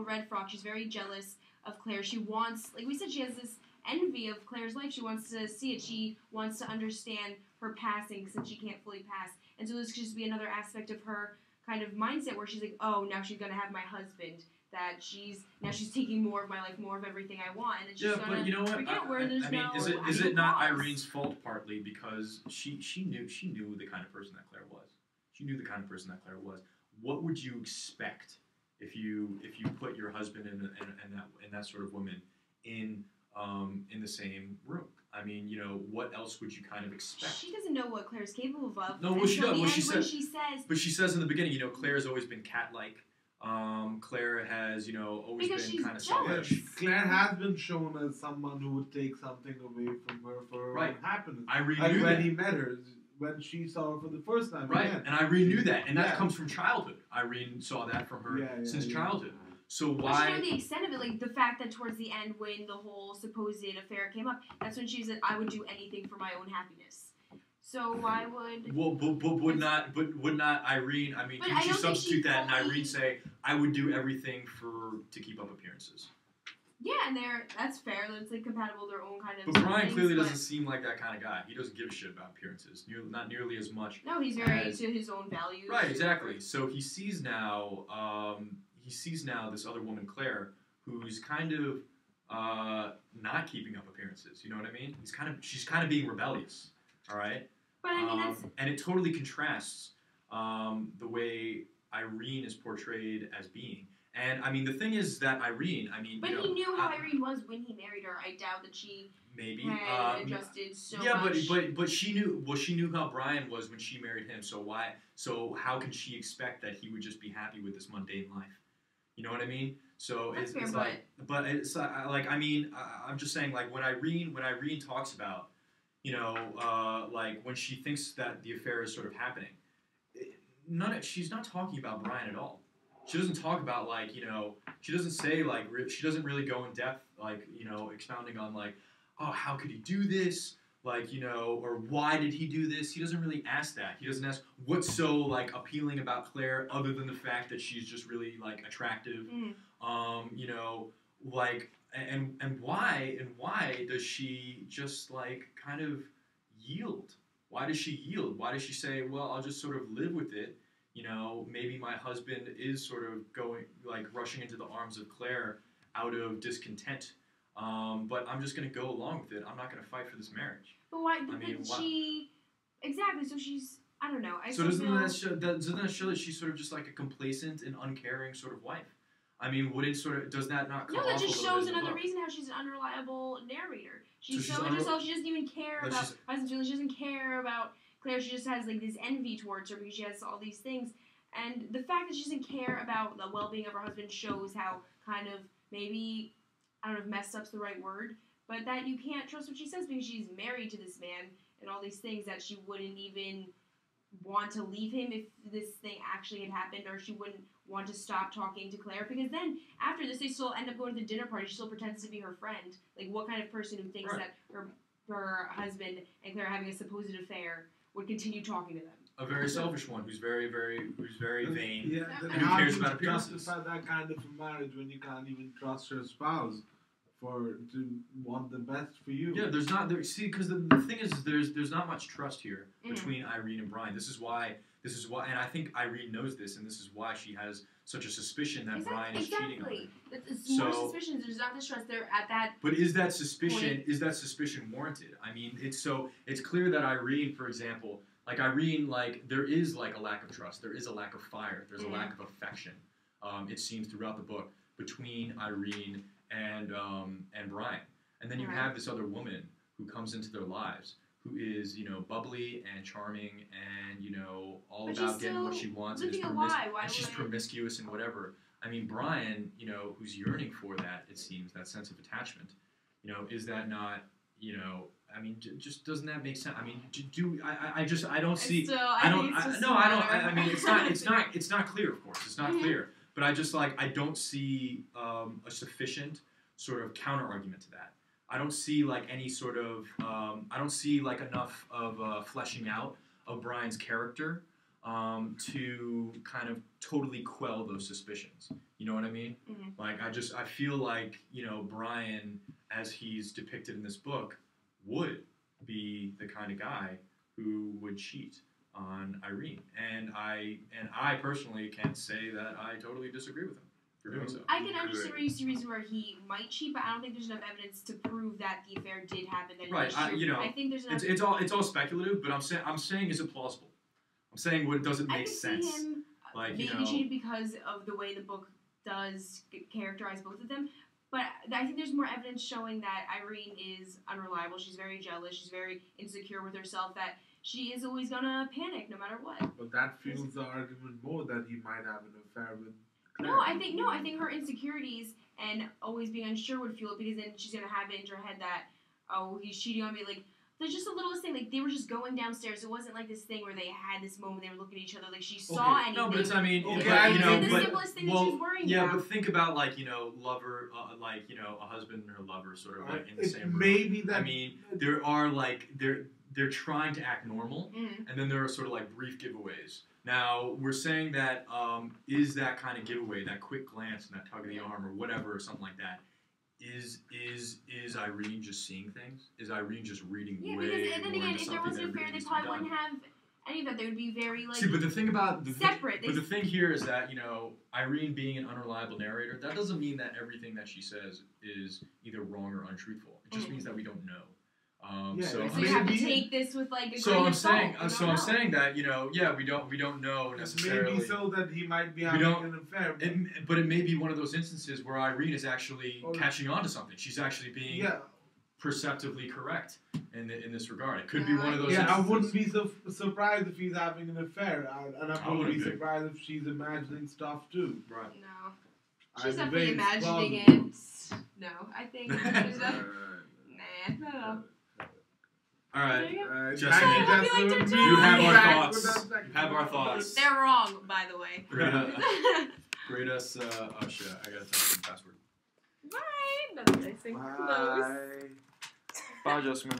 a red frog. She's very jealous of Claire. She wants, like we said, she has this envy of Claire's life. She wants to see it. She wants to understand her passing since she can't fully pass. And so this could just be another aspect of her kind of mindset where she's like, oh, now she's going to have my husband. That she's taking more of my life, more of everything I want, and then she's but you know what? forget where there's I mean, no. is it not Irene's fault partly because she knew the kind of person that Claire was. She knew the kind of person that Claire was. What would you expect if you put your husband and that sort of woman in the same room? I mean, you know, what else would you kind of expect? She doesn't know what Claire's capable of. No, well, she does. Well, she says. But she says in the beginning, you know, Claire's always been cat-like. Claire has, you know, always been kind of selfish. Claire has been shown as someone who would take something away from her for her own happiness. Irene like knew when that. he met her, when she saw her for the first time. Right, and Irene knew that, and that comes from childhood. Irene saw that from her since childhood. So why? But she knew the extent of it, like the fact that towards the end, when the whole supposed affair came up, that's when she said, "I would do anything for my own happiness." So why would? Well, but would not Irene? I mean, can you substitute that and Irene say, "I would do everything to keep up appearances"? Yeah, and that's fair. That's like compatible with their own kind of. But Brian clearly doesn't seem like that kind of guy. He doesn't give a shit about appearances. Not nearly as much. No, he's very to his own values. Right, exactly. So he sees now. This other woman, Claire, who's kind of not keeping up appearances. You know what I mean? She's kind of being rebellious. All right. But I mean, and it totally contrasts the way Irene is portrayed as being. And I mean, the thing is that Irene, But he knew how Irene was when he married her. I doubt that she had adjusted so much. Yeah, but she knew. Well, she knew how Brian was when she married him. So why? So how can she expect that he would just be happy with this mundane life? You know what I mean? So it's like, but it's like I mean, I'm just saying like when Irene talks about. You know, like when she thinks that the affair is sort of happening, she's not talking about Brian at all. She doesn't talk about like, you know, she doesn't say like, she doesn't really go in depth, like, you know, expounding on like, oh, how could he do this? Like, you know, or why did he do this? He doesn't really ask that. He doesn't ask what's so like appealing about Claire other than the fact that she's just really like attractive. You know, like. And why does she just like kind of yield? Why does she yield? Why does she say, well, I'll just sort of live with it? You know, maybe my husband is sort of rushing into the arms of Claire out of discontent. But I'm just going to go along with it. I'm not going to fight for this marriage. But why? Exactly. So she's. I don't know. Doesn't that show that she's sort of just like a complacent and uncaring sort of wife? I mean, does that not come off a little bit? No, that just shows another reason how she's an unreliable narrator. She's so into herself, she doesn't even care about husband's feelings. She doesn't care about Claire. She just has like this envy towards her because she has all these things. And the fact that she doesn't care about the well-being of her husband shows how kind of maybe, I don't know if messed up's the right word, but that you can't trust what she says because she's married to this man and all these things that she wouldn't even want to leave him if this thing actually had happened, or she wouldn't want to stop talking to Claire, because then after this they still end up going to the dinner party. She still pretends to be her friend. Like, what kind of person who thinks that her husband and Claire having a supposed affair would continue talking to them? A very selfish one who's very vain. Yeah, and who cares about appearances. Justify that kind of a marriage when you can't even trust your spouse to want the best for you. Yeah, there's not because the thing is there's not much trust here between Irene and Brian. This is why, and I think Irene knows this, and this is why she has such a suspicion that Brian is cheating on her. It's more suspicions. There's not this trust. They're at that. But is that suspicion warranted? I mean, it's clear that Irene, for example, there is like a lack of trust. There is a lack of fire. There's a lack of affection. It seems throughout the book between Irene and Brian, and then you have this other woman who comes into their lives, who is, you know, bubbly and charming and, you know, all about getting what she wants, and she's promiscuous and whatever. I mean, Brian, you know, who's yearning for that, it seems, that sense of attachment. You know, is that not, you know? I mean, just doesn't that make sense? I mean, I don't see. I mean, it's not clear, of course. It's not clear. But I don't see a sufficient sort of counter argument to that. I don't see like any sort of, I don't see like enough of fleshing out of Brian's character to kind of totally quell those suspicions. You know what I mean? Mm-hmm. Like, I feel like, Brian, as he's depicted in this book, would be the kind of guy who would cheat on Irene. And I personally can't say that I totally disagree with him for doing so. I can understand where you see reason where he might cheat, but I don't think there's enough evidence to prove that the affair did happen. That Right. I think there's enough. It's all speculative, but I'm saying is it plausible? I'm saying what doesn't make sense. I can see him maybe cheating because of the way the book does characterize both of them. But I think there's more evidence showing that Irene is unreliable. She's very jealous. She's very insecure with herself. That she is always gonna panic no matter what. But that fuels the argument more that he might have an affair with Claire. No, I think her insecurities and always being unsure would fuel it, because then she's gonna have it into her head that, oh, he's cheating on me. Like, there's just the littlest thing. Like, they were just going downstairs. It wasn't like this thing where they had this moment. They were looking at each other. Like, she saw anything. No, but it's, I mean, Okay, the simplest thing that she was worrying about. but think about, like, lover, like, a husband and her lover sort of, like, in the same room. Maybe that. I mean, there are, like, they're trying to act normal, and then there are sort of, like, brief giveaways. Now, we're saying that is that kind of giveaway, that quick glance and that tug of the arm or whatever, or something like that, is Irene just seeing things? Is Irene just reading way more into something? Again, if there was an affair, they probably wouldn't have any of that. They would be very, like, but the thing about separate. But the thing here is that, Irene being an unreliable narrator, that doesn't mean that everything that she says is either wrong or untruthful. It just means that we don't know. So you have to take this with, like, a so grain I'm of salt. saying, I'm saying that we don't know necessarily. Maybe so that he might be having an affair. But it may be one of those instances where Irene is actually catching on to something. She's actually being perceptively correct in this regard. It could be one of those. Yeah, I wouldn't be surprised if he's having an affair, and I wouldn't be surprised if she's imagining stuff too. Right. No, she's definitely imagining it. No, I think there's no. All right, Jessica, you have our thoughts. You have our thoughts. They're wrong, by the way. Grade us. Oh shit! I gotta type in the password. Bye. Another nice thing. Bye. Bye, Jessica.